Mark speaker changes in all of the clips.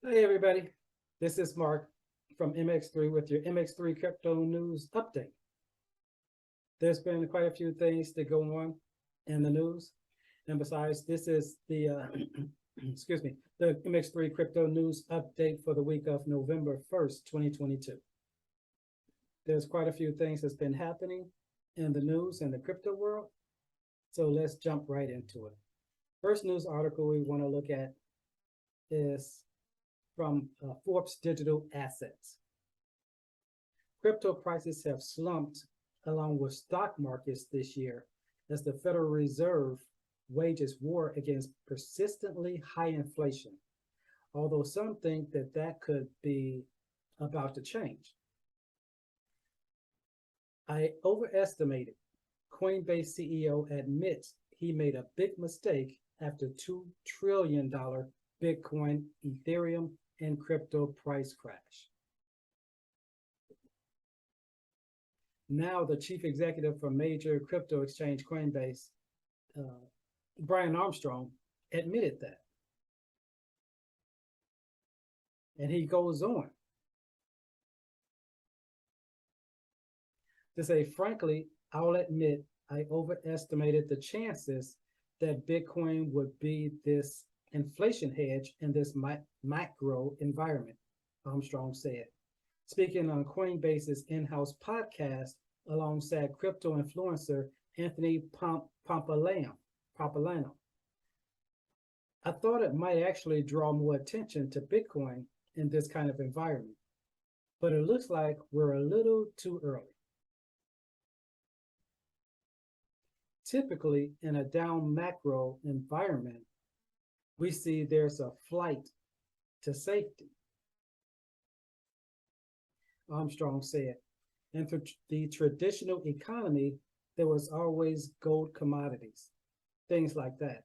Speaker 1: Hey everybody, this is Mark from Mx3 with your Mx3 Crypto News Update. There's been quite a few things that go on in the news, and besides, this is the excuse me, the Mx3 Crypto News Update for the week of November 1st, 2022. There's quite a few things that's been happening in the news and the crypto world, so let's jump right into it. First news article we want to look at is from Forbes Digital Assets. Crypto prices have slumped along with stock markets this year as the Federal Reserve wages war against persistently high inflation, although some think that that could be about to change. I overestimated. Coinbase CEO admits he made a big mistake after $2 trillion Bitcoin, Ethereum, and crypto price crash. Now the chief executive for major crypto exchange Coinbase, Brian Armstrong, admitted that. And he goes on to say, frankly, I'll admit I overestimated the chances that Bitcoin would be this inflation hedge in this macro environment, Armstrong said, speaking on Coinbase's in-house podcast alongside crypto influencer Anthony Pompilano. I thought it might actually draw more attention to Bitcoin in this kind of environment, but it looks like we're a little too early. Typically, in a down macro environment, we see there's a flight to safety, Armstrong said. And for the traditional economy, there was always gold commodities, things like that.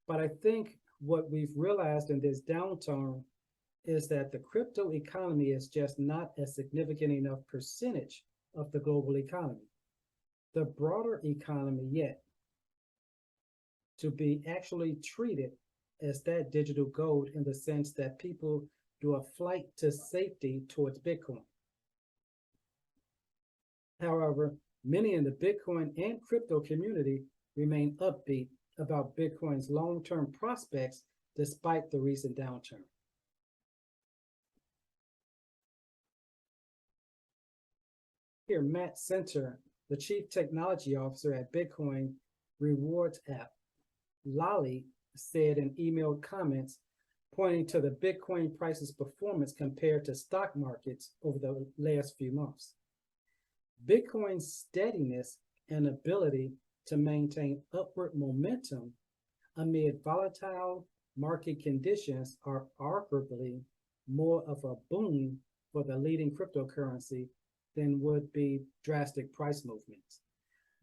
Speaker 1: But I think what we've realized in this downturn is that the crypto economy is just not a significant enough percentage of the global economy, the broader economy yet, to be actually treated as that digital gold in the sense that people do a flight to safety towards Bitcoin. However, many in the Bitcoin and crypto community remain upbeat about Bitcoin's long-term prospects despite the recent downturn. Here, Matt Center, the chief technology officer at Bitcoin rewards app, Lolly, said in emailed comments, pointing to the Bitcoin price's performance compared to stock markets over the last few months. Bitcoin's steadiness and ability to maintain upward momentum amid volatile market conditions are arguably more of a boon for the leading cryptocurrency than would be drastic price movements.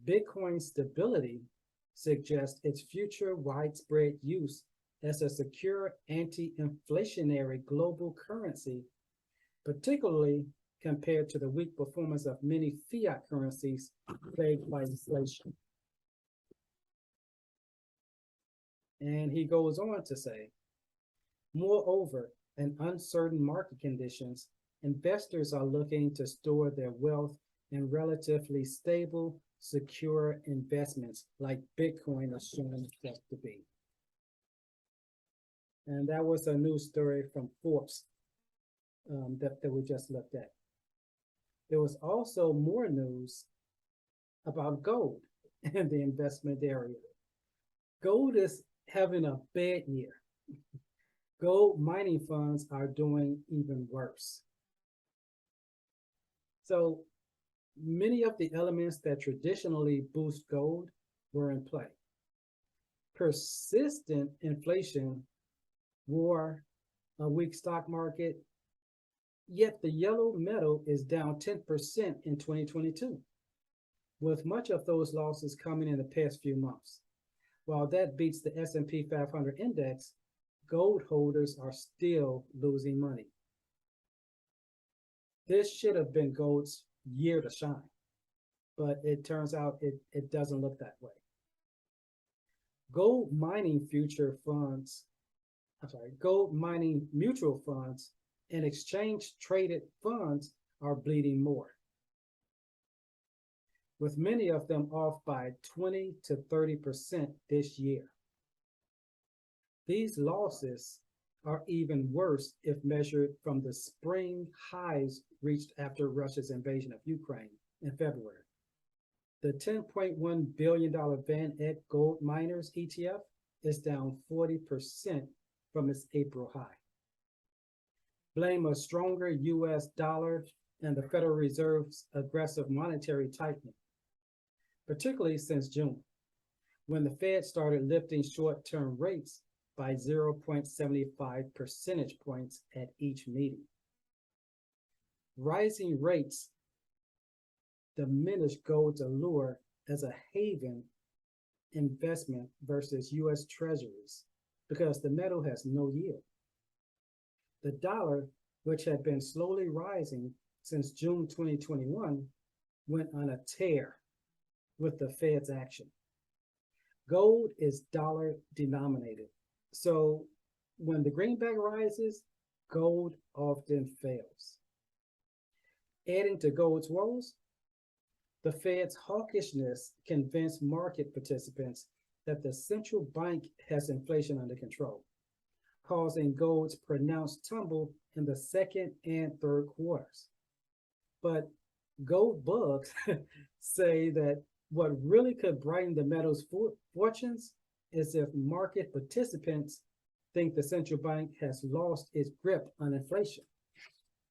Speaker 1: Bitcoin's stability suggests its future widespread use as a secure anti-inflationary global currency, particularly compared to the weak performance of many fiat currencies plagued by inflation. And he goes on to say, moreover, in uncertain market conditions, investors are looking to store their wealth in relatively stable, secure investments like Bitcoin is shown itself to be. And that was a news story from Forbes that we just looked at. There was also more news about gold in the investment area. Gold is having a bad year. Gold mining funds are doing even worse. So many of the elements that traditionally boost gold were in play. Persistent inflation, war, a weak stock market, yet the yellow metal is down 10% in 2022, with much of those losses coming in the past few months. While that beats the S&P 500 index, gold holders are still losing money. This should have been gold's year to shine, but it turns out it doesn't look that way. Gold mining future funds gold mining mutual funds and exchange traded funds are bleeding more, with many of them off by 20 to 30% this year. These losses are even worse if measured from the spring highs reached after Russia's invasion of Ukraine in February. The $10.1 billion Van Eck Gold Miners ETF is down 40% from its April high. Blame a stronger US dollar and the Federal Reserve's aggressive monetary tightening, particularly since June, when the Fed started lifting short-term rates by 0.75 percentage points at each meeting. Rising rates diminish gold's allure as a haven investment versus US Treasuries because the metal has no yield. The dollar, which had been slowly rising since June 2021, went on a tear with the Fed's action. Gold is dollar denominated, so when the greenback rises, gold often fails. Adding to gold's woes, the Fed's hawkishness convinced market participants that the central bank has inflation under control, causing gold's pronounced tumble in the second and third quarters. But gold bugs say that what really could brighten the metal's fortunes is if market participants think the central bank has lost its grip on inflation,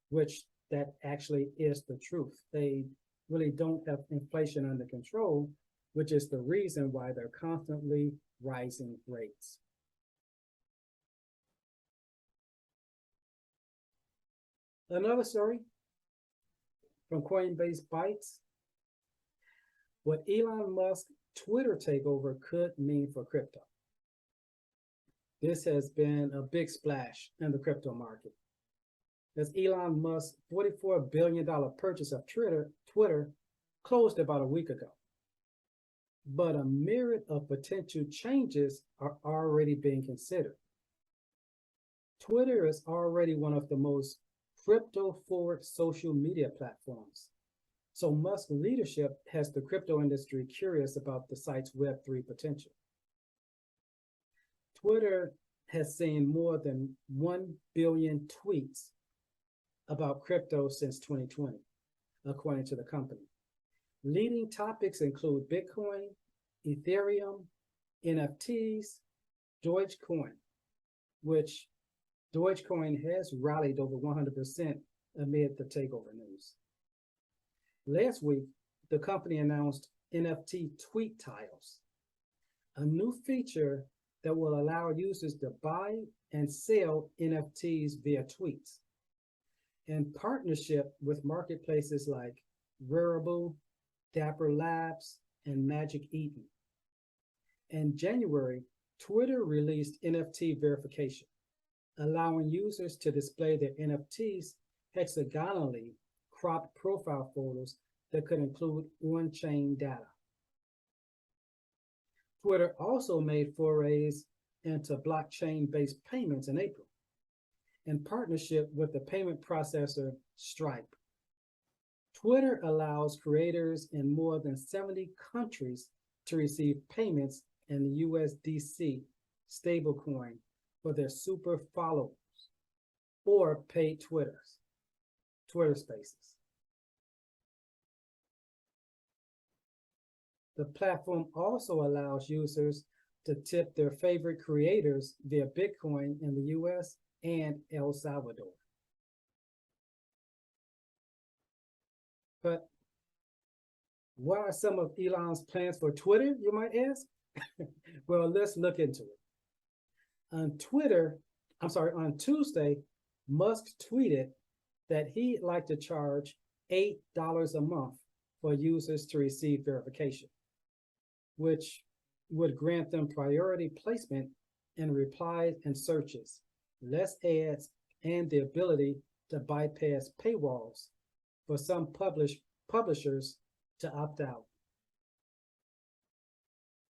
Speaker 1: which that actually is the truth. They really don't have inflation under control, which is the reason why they're constantly rising rates. Another story from Coinbase Bytes: what Elon Musk's Twitter takeover could mean for crypto. This has been a big splash in the crypto market, as Elon Musk's $44 billion purchase of Twitter closed about a week ago. But a myriad of potential changes are already being considered. Twitter is already one of the most crypto-forward social media platforms, so Musk's leadership has the crypto industry curious about the site's Web3 potential. Twitter has seen more than 1 billion tweets about crypto since 2020, according to the company. Leading topics include Bitcoin, Ethereum, NFTs, Dogecoin, which Dogecoin has rallied over 100% amid the takeover news. Last week, the company announced NFT tweet tiles, a new feature that will allow users to buy and sell NFTs via tweets, in partnership with marketplaces like Rarible, Dapper Labs, and Magic Eden. In January, Twitter released NFT verification, allowing users to display their NFTs hexagonally cropped profile photos that could include on-chain data. Twitter also made forays into blockchain-based payments in April, in partnership with the payment processor Stripe. Twitter allows creators in more than 70 countries to receive payments in the USDC stablecoin for their super followers or paid Twitter Spaces. The platform also allows users to tip their favorite creators via Bitcoin in the US and El Salvador. But what are some of Elon's plans for Twitter, you might ask? Well, let's look into it. On Tuesday, Musk tweeted that he'd like to charge $8 a month for users to receive verification, which would grant them priority placement in replies and searches, less ads, and the ability to bypass paywalls for some publishers to opt out.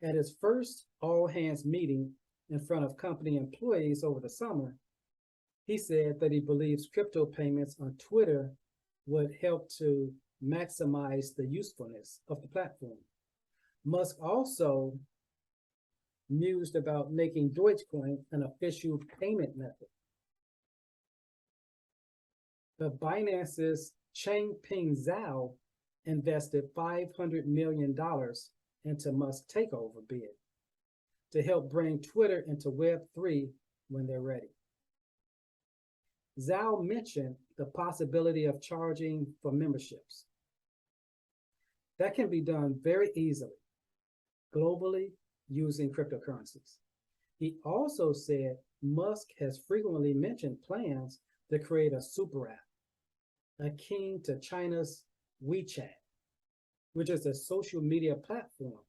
Speaker 1: At his first all-hands meeting in front of company employees over the summer, he said that he believes crypto payments on Twitter would help to maximize the usefulness of the platform. Musk also mused about making Dogecoin an official payment method. But Binance's Changpeng Zhao invested $500 million into Musk's takeover bid to help bring Twitter into Web3 when they're ready. Zhao mentioned the possibility of charging for memberships. That can be done very easily, globally, using cryptocurrencies. He also said Musk has frequently mentioned plans to create a super app, akin to China's WeChat, which is a social media platform,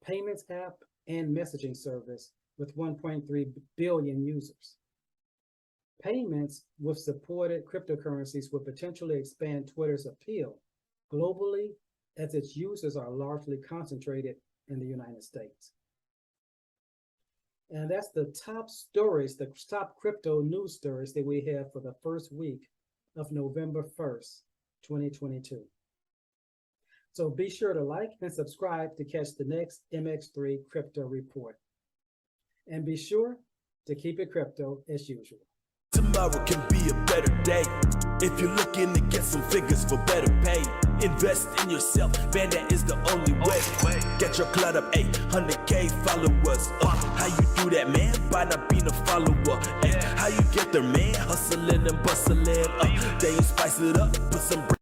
Speaker 1: payments app, and messaging service with 1.3 billion users. Payments with supported cryptocurrencies would potentially expand Twitter's appeal globally, as its users are largely concentrated in the United States. And that's the top stories, the top crypto news stories that we have for the first week of November 1st, 2022. So be sure to like and subscribe to catch the next Mx3 Crypto Report. And be sure to keep it crypto as usual.
Speaker 2: Tomorrow can be a better day if you're looking to get some figures for better pay. Invest in yourself, man, that is the only way. Get your clout up, 800K followers. How you do that, man? By not being a follower. How you get there, man? Hustling and bustling. Then you spice it up, put some